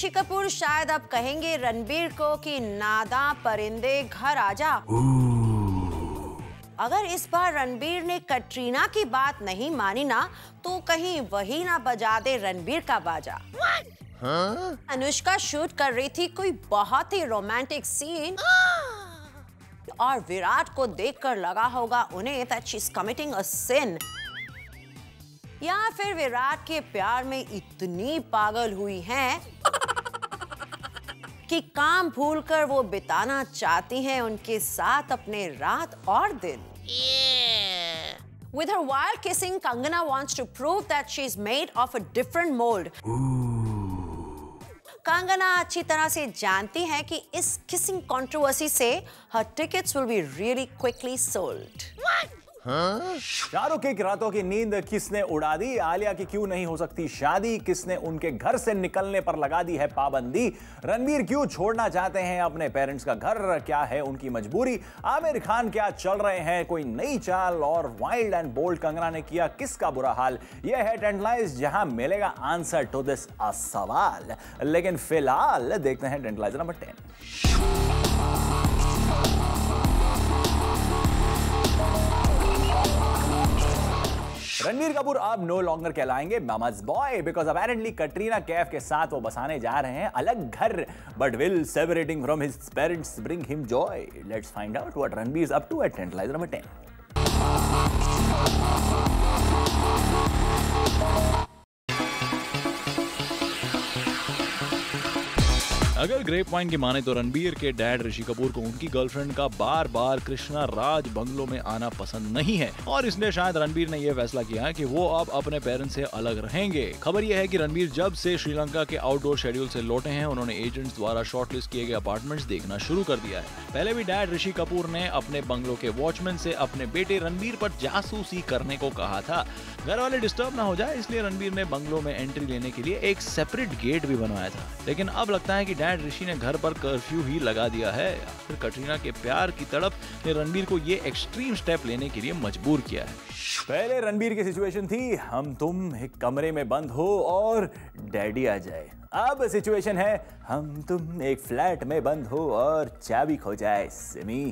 ऋषि कपूर शायद अब कहेंगे रणबीर को कि नादां परिंदे घर आजा। अगर इस बार रणबीर ने कटरीना की बात नहीं मानी ना, तो कहीं वही ना बजा दे रणबीर का बाजा। अनुष्का शूट कर रही थी कोई बहुत ही रोमांटिक सीन और विराट को देखकर लगा होगा उन्हें that she's committing a sin। या फिर विराट के प्यार में इतनी पागल हुई हैं कि काम भूलकर वो बिताना चाहती हैं उनके साथ अपने रात और दिन। With her wild kissing, Kangana wants to prove that she's made of a different mold। Kangana अच्छी तरह से जानती हैं कि इस किसिंग कंट्रोवर्सी से her tickets will be really quickly sold। Shahrukh की रातों की नींद किसने उड़ा दी? आलिया की क्यों नहीं हो सकती शादी? किसने उनके घर से निकलने पर लगा दी है पाबंदी? रणबीर क्यों छोड़ना चाहते हैं अपने पेरेंट्स का घर? क्या है उनकी मजबूरी? आमिर खान क्या चल रहे हैं कोई नई चाल? और वाइल्ड एंड बोल्ड कंगना ने किया किसका बुरा हाल? यह है टेंटलाइज, जहां मिलेगा आंसर टू दिस सवाल। लेकिन फिलहाल देखते हैं टेंटलाइजर नंबर 10। रणबीर कपूर अब नो लॉन्गर कहलाएंगे mama's boy, because apparently Katrina Kaif के साथ वो बसाने जा रहे हैं अलग घर। But will separating from his parents bring him joy? Let's find out what Ranbir is up to at tantalizer number 10। अगर ग्रेप वाइन की माने तो रणबीर के डैड ऋषि कपूर को उनकी गर्लफ्रेंड का बार बार कृष्णा राज बंगलों में आना पसंद नहीं है और इसलिए शायद रणबीर ने यह फैसला किया है कि वो अब अपने पेरेंट्स से अलग रहेंगे। खबर यह है कि रणबीर जब से श्रीलंका के आउटडोर शेड्यूल से लौटे हैं, उन्होंने एजेंट्स द्वारा शॉर्टलिस्ट किए गए अपार्टमेंट्स देखना शुरू कर दिया है। पहले भी डैड ऋषि कपूर ने अपने बंगलों के वॉचमैन से अपने बेटे रणबीर पर जासूसी करने को कहा था। घर वाले डिस्टर्ब ना हो जाए इसलिए रणबीर ने बंगलों में एंट्री लेने के लिए एक सेपरेट गेट भी बनवाया था। लेकिन अब लगता है कि डैड ऋषि ने घर पर कर्फ्यू ही लगा दिया है। फिर कटरीना के प्यार की तड़प ने रणबीर को ये एक्सट्रीम स्टेप लेने के लिए मजबूर किया है। पहले रणबीर की सिचुएशन थी हम तुम एक कमरे में बंद हो और डैडी आ जाए। अब सिचुएशन है हम तुम एक फ्लैट में बंद हो और चाबी खो जाए। सिमी,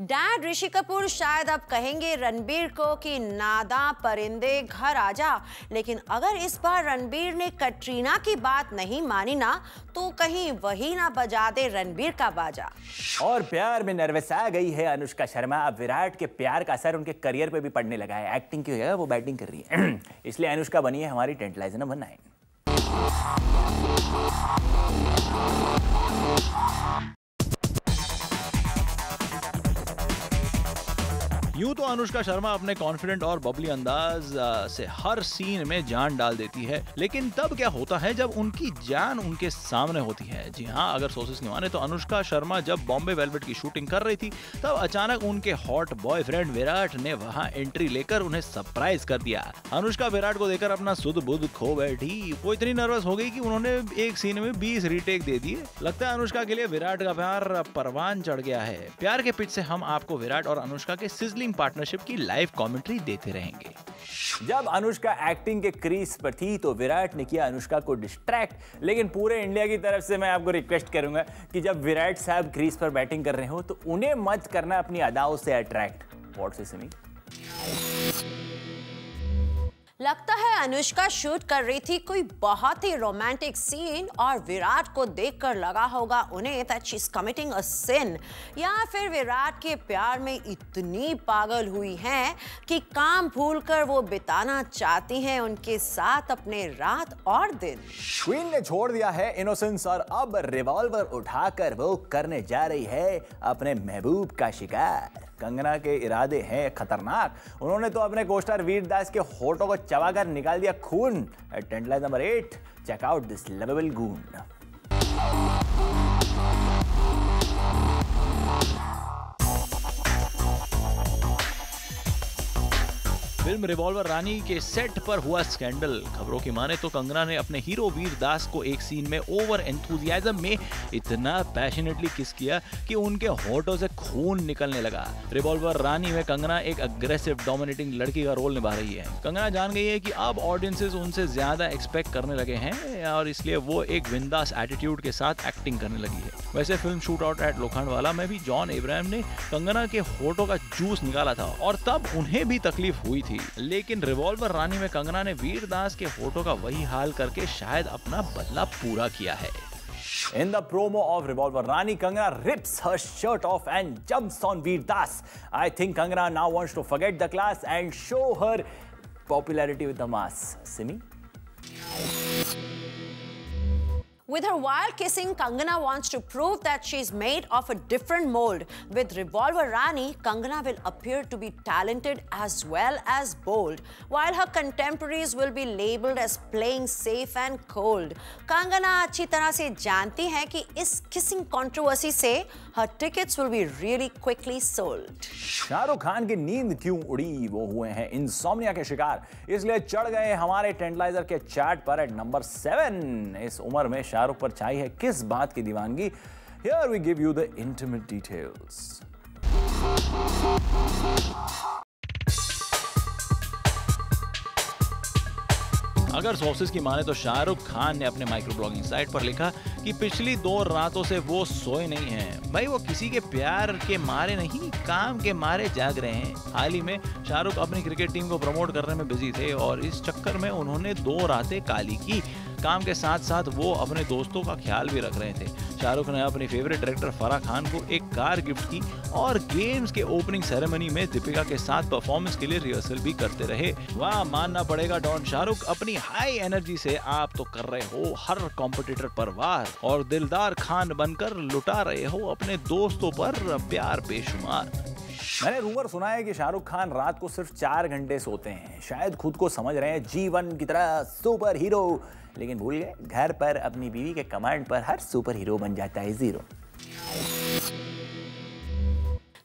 डैड ऋषि कपूर शायद अब कहेंगे रणबीर को कि नादां परिंदे घर आजा। लेकिन अगर इस बार रणबीर ने कटरीना की बात नहीं मानी ना, तो कहीं वही ना बजा दे रणबीर का बाजा। और प्यार में नर्वस आ गई है अनुष्का शर्मा। अब विराट के प्यार का असर उनके करियर पे भी पड़ने लगा है। एक्टिंग की जगह वो बैटिंग कर रही है इसलिए अनुष्का बनी है हमारी टेंटलाइजर नंबर 9। यूं तो अनुष्का शर्मा अपने कॉन्फिडेंट और बबली अंदाज से हर सीन में जान डाल देती है, लेकिन तब क्या होता है जब उनकी जान उनके सामने होती है। जी हाँ, अगर सोर्सेस नहीं माने तो अनुष्का शर्मा जब बॉम्बे वेलवेट की शूटिंग कर रही थी तब अचानक उनके हॉट बॉयफ्रेंड विराट ने वहां एंट्री लेकर उन्हें सरप्राइज कर दिया। अनुष्का विराट को देखकर अपना सुध बुध खो बैठी। वो इतनी नर्वस हो गई कि उन्होंने एक सीन में 20 रीटेक दे दिए। लगता है अनुष्का के लिए विराट का प्यार परवान चढ़ गया है। प्यार के पिच से हम आपको विराट और अनुष्का के सिजलिंग पार्टनरशिप की लाइव कमेंट्री देते रहेंगे। जब अनुष्का एक्टिंग के क्रीज पर थी तो विराट ने किया अनुष्का को डिस्ट्रैक्ट। लेकिन पूरे इंडिया की तरफ से मैं आपको रिक्वेस्ट करूंगा कि जब विराट साहब क्रीज पर बैटिंग कर रहे हो तो उन्हें मत करना अपनी अदाओं से अट्रैक्ट। व्हाट से सिमी? लगता है अनुष्का शूट कर रही थी कोई बहुत ही रोमांटिक सीन और विराट को देखकर लगा होगा उन्हें that she's committing a sin। या फिर विराट के प्यार में इतनी पागल हुई हैं कि काम भूलकर वो बिताना चाहती हैं उनके साथ अपने रात और दिन। क्वीन ने छोड़ दिया है इनोसेंस और अब रिवॉल्वर उठाकर वो करने जा रही है अपने महबूब का शिकार। कंगना के इरादे हैं खतरनाक। उन्होंने तो अपने कोस्टार वीरदास के होठों को चबाकर निकाल दिया खून। Tantalizer number 8, check out this lovable goon. Film Revolver Rani के सेट पर हुआ स्कैंडल। खबरों की माने तो कंगना ने अपने हीरो वीर दास को एक सीन में ओवर एंथुसियाज्म में इतना पैशनेटली किस किया कि उनके होठों से खून निकलने लगा। रिवॉल्वर रानी में कंगना एक अग्रेसिव डोमिनेटिंग लड़की का रोल निभा रही है। कंगना जान गई है कि अब ऑडियंसेस उनसे ज्यादा एक्सपेक्ट करने लगे हैं और इसलिए वो एक बिंदास एटीट्यूड के साथ एक्टिंग करने लगी है। वैसे film shoot out at Lokhandwala में भी जॉन अब्राहम ने कंगना के होठों का जूस निकाला था और तब उन्हें भी तकलीफ हुई थी, लेकिन रिवॉल्वर रानी में कंगना ने वीर दास के होठों का वही हाल करके शायद अपना बदला पूरा किया है। In the promo of Revolver Rani, Kangana rips her shirt off and jumps on Veer Das. I think Kangana now wants to forget the class and show her popularity with the mass. Simi? With her wild kissing, Kangana wants to prove that she's made of a different mold. With Revolver Rani, Kangana will appear to be talented as well as bold, while her contemporaries will be labeled as playing safe and cold. Kangana अच्छी तरह से जानती है कि इस kissing controversy से her tickets will be really quickly sold. Shahrukh Khan की नींद क्यों उड़ी? वो हुए हैं इंसोम्निया के शिकार, इसलिए चढ़ गए हमारे टेंटलाइजर के चार्ट पर एट नंबर 7। इस उम्र में शाहरुख पर छाई है किस बात की दीवानगी? Here we give you the intimate details. अगर सोर्सेज की माने तो शाहरुख खान ने अपने माइक्रो ब्लॉगिंग साइट पर लिखा कि पिछली 2 रातों से वो सोए नहीं हैं। भाई वो किसी के प्यार के मारे नहीं, काम के मारे जाग रहे हैं। हाल ही में शाहरुख अपनी क्रिकेट टीम को प्रमोट करने में बिजी थे और इस चक्कर में उन्होंने 2 रातें काली की। काम के साथ साथ वो अपने दोस्तों का ख्याल भी रख रहे थे। शाहरुख ने अपनी फेवरेट डायरेक्टर फराह खान को एक कार गिफ्ट की और गेम्स के ओपनिंग सेरेमनी में दीपिका के साथ परफॉर्मेंस के लिए रिहर्सल भी करते रहे। वाह, मानना पड़ेगा डॉन शाहरुख, अपनी हाई एनर्जी से आप तो कर रहे हो हर कॉम्पिटिटर पर वार और दिलदार खान बनकर लुटा रहे हो अपने दोस्तों पर प्यार बेशुमार। मैंने रूमर सुना है कि शाहरुख खान रात को सिर्फ 4 घंटे सोते हैं। शायद खुद को समझ रहे हैं जीवन की तरह सुपर हीरो, लेकिन भूल गए घर पर अपनी बीवी के कमांड पर हर सुपर हीरो बन जाता है जीरो।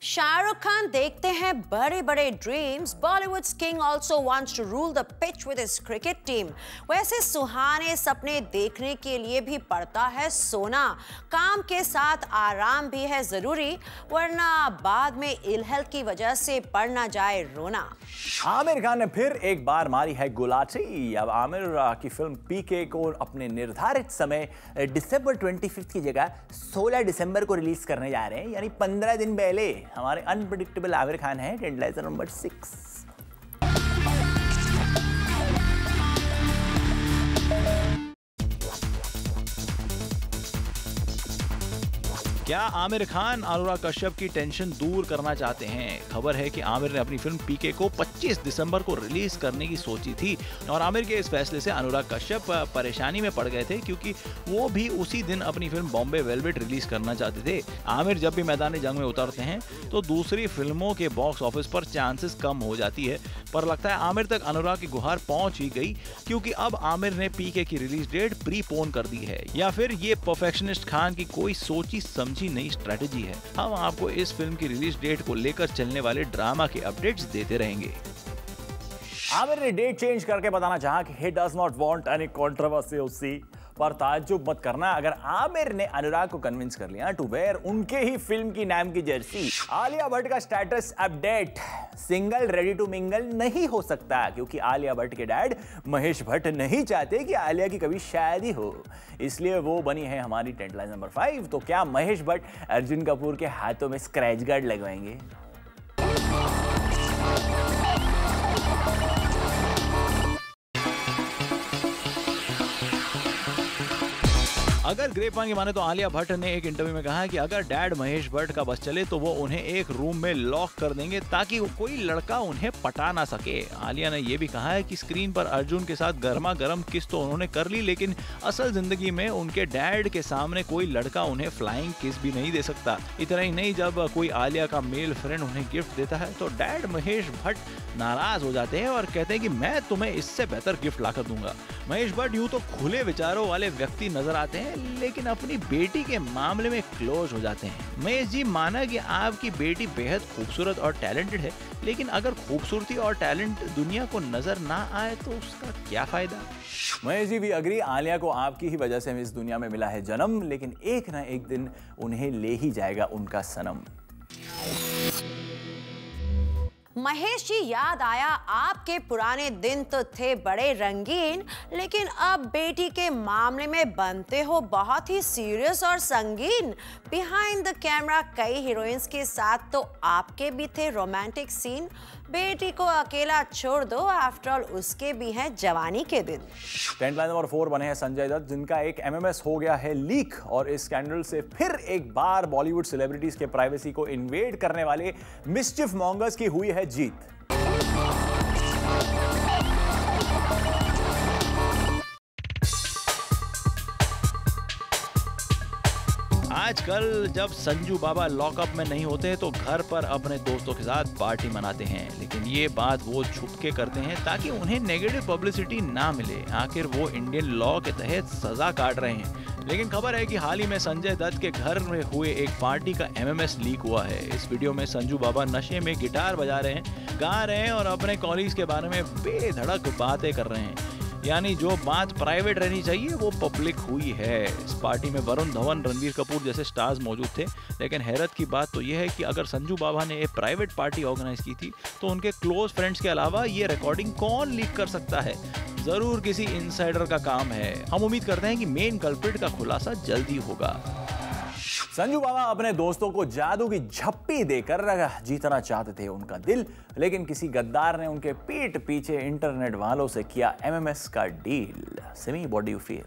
शाहरुख खान देखते हैं बड़े बड़े dreams. Bollywood king also wants to rule the pitch with his cricket team. वैसे सुहाने सपने देखने के लिए भी पड़ता है सोना। काम के साथ आराम भी है जरूरी, वरना बाद में इल हेल्थ की वजह से पड़ ना जाए रोना। आमिर खान ने फिर एक बार मारी है गुलाटी। अब आमिर की फिल्म पीके को अपने निर्धारित समय दिसंबर 25 की जगह 16 दिसंबर को रिलीज करने जा रहे हैं, यानी 15 दिन पहले। हमारे अनप्रेडिक्टेबल आमिर खान है टेंडलाइजर नंबर 6। क्या आमिर खान अनुराग कश्यप की टेंशन दूर करना चाहते हैं? खबर है कि आमिर ने अपनी फिल्म पीके को 25 दिसंबर को रिलीज करने की सोची थी और आमिर के इस फैसले से अनुराग कश्यप परेशानी में पड़ गए थे, क्योंकि वो भी उसी दिन अपनी फिल्म बॉम्बे वेलवेट रिलीज करना चाहते थे। आमिर जब भी मैदानी जंग में उतरते हैं तो दूसरी फिल्मों के बॉक्स ऑफिस पर चांसेस कम हो जाती है, पर लगता है आमिर तक अनुराग की गुहार पहुंच ही गई, क्योंकि अब आमिर ने पीके की रिलीज डेट प्रीपोन कर दी है। या फिर ये परफेक्शनिस्ट खान की कोई सोची समझी नई स्ट्रेटेजी है। हम आपको इस फिल्म की रिलीज डेट को लेकर चलने वाले ड्रामा के अपडेट्स देते रहेंगे। आमिर ने डेट चेंज करके बताना चाहा कि he does not want any controversy, पर ताज्जुब मत करना अगर आमिर ने अनुराग को कन्विंस कर लिया टू वेयर उनके ही फिल्म की नाम की जर्सी। आलिया भट्ट का status update, single ready to mingle नहीं हो सकता, क्योंकि आलिया भट्ट के डैड महेश भट्ट नहीं चाहते कि आलिया की कभी शादी हो, इसलिए वो बनी है हमारी टेंटलाइन नंबर 5। तो क्या महेश भट्ट अर्जुन कपूर के हाथों में स्क्रैच गार्ड लगवाएंगे? अगर ग्रेपवाइन की माने तो आलिया भट्ट ने एक इंटरव्यू में कहा कि अगर डैड महेश भट्ट का बस चले तो वो उन्हें एक रूम में लॉक कर देंगे ताकि कोई लड़का उन्हें पटा ना सके। आलिया ने यह भी कहा है कि स्क्रीन पर अर्जुन के साथ गर्मा गर्म किस तो उन्होंने कर ली, लेकिन असल जिंदगी में उनके डैड के सामने कोई लड़का उन्हें फ्लाइंग किस भी नहीं दे सकता। इतना ही नहीं, जब कोई आलिया का मेल फ्रेंड उन्हें गिफ्ट देता है तो डैड महेश भट्ट नाराज हो जाते हैं और कहते हैं कि मैं तुम्हें इससे बेहतर गिफ्ट लाकर दूंगा। महेश भट्ट यूं तो खुले विचारों वाले व्यक्ति नजर आते हैं, लेकिन अपनी बेटी के मामले में क्लोज हो जाते हैं। महेश जी, माना कि आपकी बेटी बेहद खूबसूरत और टैलेंटेड है, लेकिन अगर खूबसूरती और टैलेंट दुनिया को नजर ना आए तो उसका क्या फायदा? Mahesh ji, we agree. आलिया को आपकी ही वजह से इस दुनिया में मिला है जन्म, लेकिन एक ना एक दिन उन्हें ले ही जाएगा उनका सनम। महेश जी, याद आया आपके पुराने दिन तो थे बड़े रंगीन, लेकिन अब बेटी के मामले में बनते हो बहुत ही सीरियस और संगीन। बिहाइंड द कैमरा कई हीरोइंस के साथ तो आपके भी थे रोमांटिक सीन। बेटी को अकेला छोड़ दो, आफ्टर ऑल उसके भी हैं जवानी के दिन। टेंट लाइन नंबर 4 बने हैं संजय दत्त, जिनका एक एमएमएस हो गया है लीक, और इस स्कैंडल से फिर एक बार बॉलीवुड सेलिब्रिटीज के प्राइवेसी को इन्वेड करने वाले मिस्चिफ मॉन्गर्स की हुई है जीत। आजकल जब संजू बाबा लॉकअप में नहीं होते तो घर पर अपने दोस्तों के साथ पार्टी मनाते हैं, लेकिन ये बात वो छुप के करते हैं ताकि उन्हें नेगेटिव पब्लिसिटी ना मिले। आखिर वो इंडियन लॉ के तहत सजा काट रहे हैं। लेकिन खबर है कि हाल ही में संजय दत्त के घर में हुए एक पार्टी का एमएमएस लीक हुआ है। इस वीडियो में संजू बाबा नशे में गिटार बजा रहे हैं, गा रहे हैं और अपने कॉलीग्स के बारे में बेधड़क बातें कर रहे हैं। यानी जो बात प्राइवेट रहनी चाहिए वो पब्लिक हुई है। इस पार्टी में वरुण धवन, रणबीर कपूर जैसे स्टार्स मौजूद थे, लेकिन हैरत की बात तो यह है कि अगर संजू बाबा ने एक प्राइवेट पार्टी ऑर्गेनाइज की थी तो उनके क्लोज फ्रेंड्स के अलावा ये रिकॉर्डिंग कौन लीक कर सकता है? जरूर किसी इनसाइडर का काम है। हम उम्मीद करते हैं कि मेन कल्प्रिट का खुलासा जल्दी होगा। संजू बाबा अपने दोस्तों को जादू की झप्पी देकर जीतना चाहते थे उनका दिल, लेकिन किसी गद्दार ने उनके पीठ पीछे इंटरनेट वालों से किया एमएमएस का deal. Simi, what do you feel?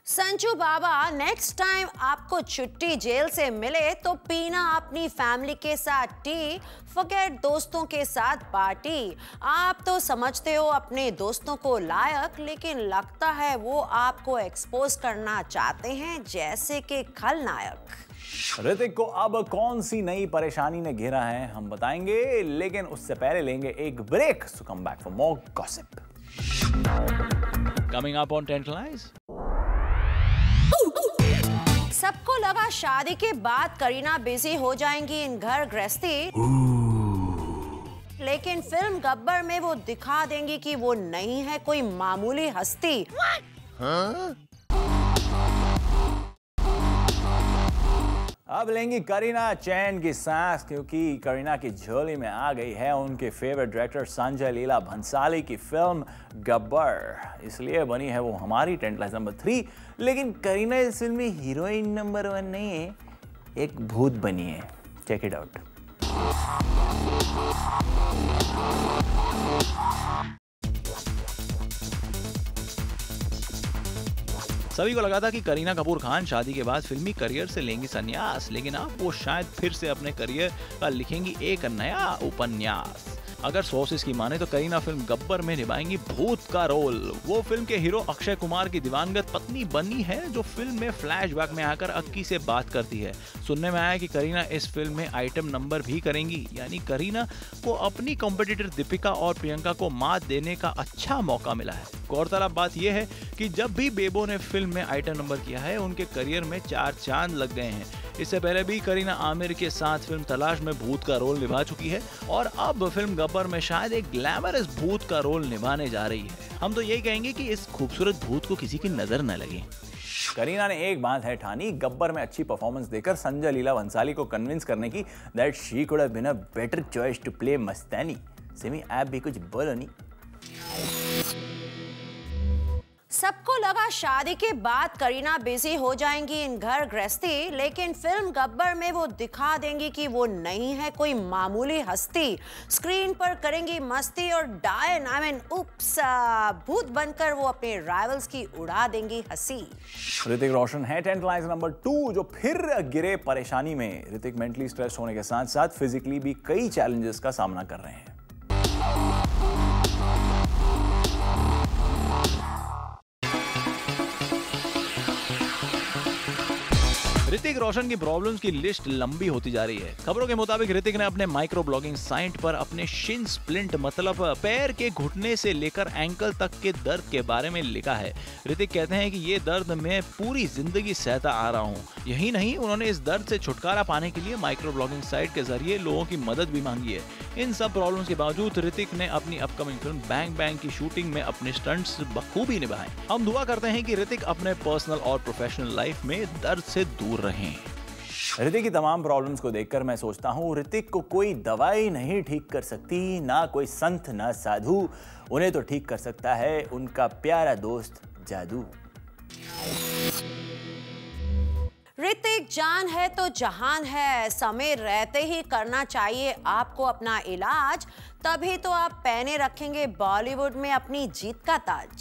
Sanju Baba, next time आपको छुट्टी जेल से मिले तो पीना अपनी फैमिली के साथ टी, फॉरगेट दोस्तों के साथ पार्टी। आप तो समझते हो अपने दोस्तों को लायक, लेकिन लगता है वो आपको एक्सपोज करना चाहते हैं जैसे कि खलनायक। ऋतिक को अब कौन सी नई परेशानी ने घेरा है हम बताएंगे, लेकिन उससे पहले लेंगे एक break. So come back for more gossip. Coming up on tent lines. सबको लगा शादी के बाद करीना बिजी हो जाएंगी इन घर गृहस्थी, लेकिन फिल्म गब्बर में वो दिखा देंगी कि वो नहीं है कोई मामूली हस्ती। अब लेंगी करीना चैन की सांस, क्योंकि करीना की झोली में आ गई है उनके फेवरेट डायरेक्टर संजय लीला भंसाली की फिल्म गब्बर। इसलिए बनी है वो हमारी टेंट लाइन नंबर 3, लेकिन करीना इस फिल्म में हीरोइन नंबर 1 नहीं है, एक भूत बनी है। Check it out. सभी को लगा था कि करीना कपूर खान शादी के बाद फिल्मी करियर से लेंगी संन्यास, लेकिन अब वो शायद फिर से अपने करियर का लिखेंगी एक नया उपन्यास। अगर सोर्सेस की माने तो करीना फिल्म गब्बर में निभाएंगी भूत का रोल। वो फिल्म के हीरो अक्षय कुमार की दिवानगत पत्नी बनी है, जो फिल्म में फ्लैशबैक में आकर अक्की से बात करती है। सुनने में आया कि करीना इस फिल्म में आइटम नंबर भी करेंगी, यानी करीना को अपनी कॉम्पिटिटर दीपिका और प्रियंका को मात देने का अच्छा मौका मिला है। गौरतलब बात यह है कि जब भी बेबो ने फिल्म में आइटम नंबर किया है, उनके करियर में 4 चांद लग गए हैं। इससे पहले भी करीना आमिर के साथ फिल्म तलाश में भूत का रोल निभा चुकी है और अब फिल्म गब्बर में शायद एक ग्लैमरस भूत का रोल निभाने जा रही है। हम तो यही कहेंगे कि इस खूबसूरत भूत को किसी की नजर न लगे। करीना ने एक बात है ठानी, गब्बर में अच्छी परफॉर्मेंस देकर संजय लीला भंसाली को कन्विंस करने की, that she could have been a better choice to play Mastani. Simi, आप भी कुछ बोलो नहीं। सबको लगा शादी के बाद करीना बिजी हो जाएंगी इन घर गृहस्थी, लेकिन फिल्म गब्बर में वो दिखा देंगी कि वो नहीं है कोई मामूली हस्ती। स्क्रीन पर करेंगी मस्ती और भूत बनकर वो अपने राइवल्स की उड़ा देंगी हंसी। ऋतिक रोशन है टेंट लाइन नंबर 2, जो फिर गिरे परेशानी में। ऋतिक मेंटली स्ट्रेस होने के साथ साथ फिजिकली भी कई चैलेंजेस का सामना कर रहे हैं। ऋतिक रोशन की प्रॉब्लम्स की लिस्ट लंबी होती जा रही है। खबरों के मुताबिक ऋतिक ने अपने माइक्रो ब्लॉगिंग साइट पर अपने शिन स्प्लिंट मतलब पैर के घुटने से लेकर एंकल तक के दर्द के बारे में लिखा है। ऋतिक कहते हैं कि ये दर्द मैं पूरी जिंदगी सहता आ रहा हूँ। यही नहीं, उन्होंने इस दर्द से छुटकारा पाने के लिए माइक्रो ब्लॉगिंग साइट के जरिए लोगों की मदद भी मांगी है। इन सब प्रॉब्लम्स के बावजूद ऋतिक ने अपनी अपकमिंग फिल्म बैंग बैंग की शूटिंग में अपने स्टंट्स बखूबी निभाए। हम दुआ करते हैं कि ऋतिक अपने पर्सनल और प्रोफेशनल लाइफ में दर्द से दूर रहें। ऋतिक की तमाम प्रॉब्लम्स को देखकर मैं सोचता हूँ ऋतिक को कोई दवाई नहीं ठीक कर सकती, ना कोई संत ना साधु। उन्हें तो ठीक कर सकता है उनका प्यारा दोस्त जादू। ऋतिक जान है तो जहान है, समय रहते ही करना चाहिए आपको अपना इलाज, तभी तो आप पहने रखेंगे बॉलीवुड में अपनी जीत का ताज।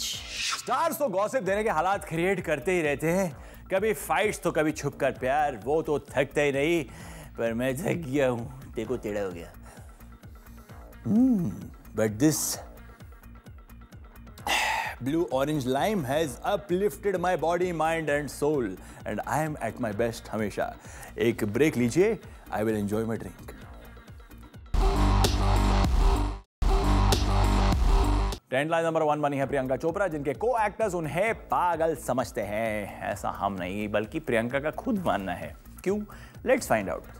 स्टार्स तो गॉसिप देने के हालात क्रिएट करते ही रहते हैं, कभी फाइट्स तो कभी छुपकर प्यार, वो तो थकते ही नहीं। पर मैं थक गया हूं, देखो टेढ़ा हो गया। But this blue orange lime has uplifted my body, mind and soul and I am at my best हमेशा। एक ब्रेक लीजिए, I will enjoy my drink। Trend line number 1 बनी है प्रियंका चोपड़ा, जिनके को एक्टर्स उन्हें पागल समझते हैं। ऐसा हम नहीं बल्कि प्रियंका का खुद मानना है। क्यों? Let's find out.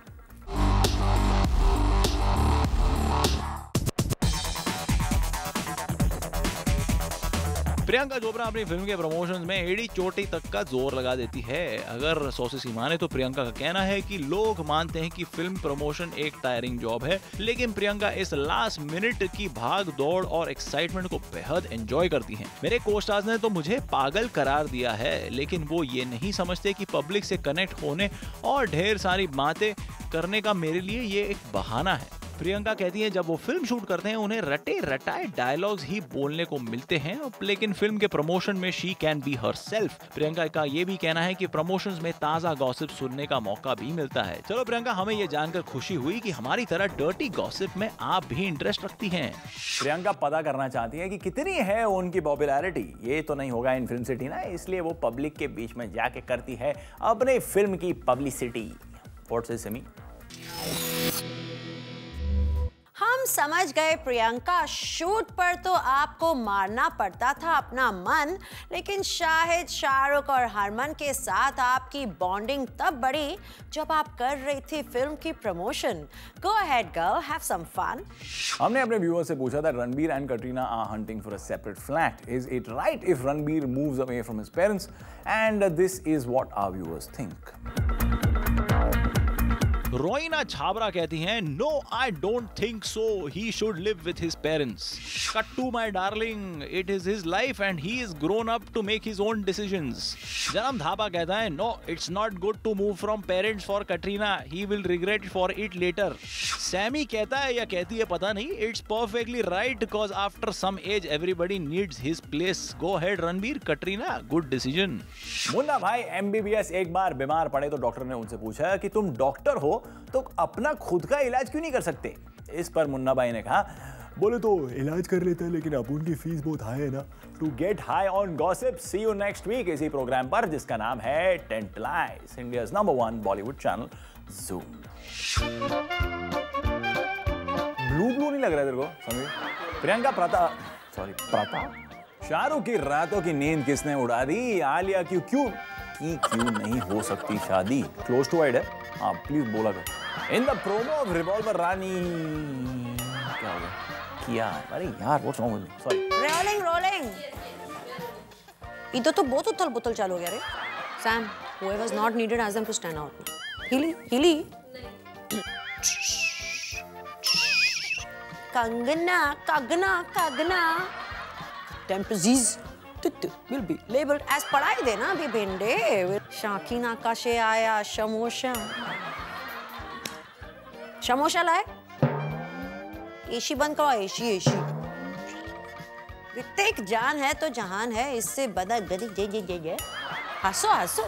Priyanka Chopra अपनी फिल्म के प्रमोशंस में एड़ी चोटी तक का जोर लगा देती है। अगर सोर्सेस की माने तो प्रियंका का कहना है कि लोग मानते हैं कि फिल्म प्रमोशन एक टायरिंग जॉब है, लेकिन प्रियंका इस लास्ट मिनट की भाग दौड़ और एक्साइटमेंट को बेहद एंजॉय करती हैं। मेरे कोस्टार्स ने तो मुझे पागल करार दिया है, लेकिन वो ये नहीं समझते कि पब्लिक से कनेक्ट होने और ढेर सारी बातें करने का मेरे लिए ये एक बहाना है। प्रियंका कहती है जब वो फिल्म शूट करते हैं उन्हें रटे रटाए डायलॉग्स ही बोलने को मिलते हैं, लेकिन फिल्म के प्रमोशन में she can be herself. Priyanka का ये भी कहना है कि प्रमोशंस में ताजा गॉसिप सुनने का मौका भी मिलता है। चलो प्रियंका, हमें ये जानकर खुशी हुई कि हमारी तरह डर्टी गॉसिप में आप भी इंटरेस्ट रखती हैं। प्रियंका पता करना चाहती है कि कितनी है उनकी पॉपुलैरिटी। ये तो नहीं होगा इन फिल्म सिटी ना, इसलिए वो पब्लिक के बीच में जाके करती है अपने फिल्म की पब्लिसिटी। व्हाट से सेमी? हम समझ गए प्रियंका, शूट पर तो आपको मारना पड़ता था अपना मन, लेकिन शाहिद, शाहरुख और हरमन के साथ आपकी बॉन्डिंग तब बढ़ी जब आप कर रही थी फिल्म की promotion. Go ahead girl, have some fun. हमने अपने व्यूअर से पूछा था Ranbir and Katrina are hunting for a separate flat. Is it right if Ranbir moves away from his parents? And this is what our viewers think. Roina Chhabra कहती हैं, no I don't think so, he should live with his parents. Kattu my darling, it is his life and he is grown up to make his own decisions. जनम धापा कहता है, no it's not good to move from parents for Katrina, he will regret for it later. Sammy कहता है या कहती है पता नहीं, it's perfectly right because after some age everybody needs his place. Go ahead Ranbir, Katrina, good decision. Munna Bhai MBBS एक बार बीमार पड़े तो डॉक्टर ने उनसे पूछा कि तुम डॉक्टर हो तो अपना खुद का इलाज क्यों नहीं कर सकते? इस पर मुन्ना भाई ने कहा, बोले तो इलाज कर लेते हैं लेकिन अब उनकी फीस बहुत हाई है ना। To get high on gossip, see you next week इसी प्रोग्राम पर जिसका नाम है tantalise, India's number 1 Bollywood channel Zoom. Blue नहीं लग रहा है तेरे को? समझ? प्रियंका प्रताप शाहरुख की रातों की नींद किसने उड़ा दी? आलिया क्यों नहीं हो सकती शादी? क्लोज टू वाइड है। हाँ प्लीज बोला कर। In the promo of Revolver Rani क्या हो गया? किया अरे यार what's wrong with me? Sorry. Rolling इधर तो बहुत उथल पुथल चालू हो गया रे। Sam, whoever was not needed ask them to stand out. Healy. Kagna. Temp disease will be labeled as पढ़ाई देना अभी भिंडे। शाकीन आकाशे आया शमोशा लाए। एसी बंद करो, एसी। ऋतिक जान है तो जहान है, इससे बदा गदी जे। हंसो।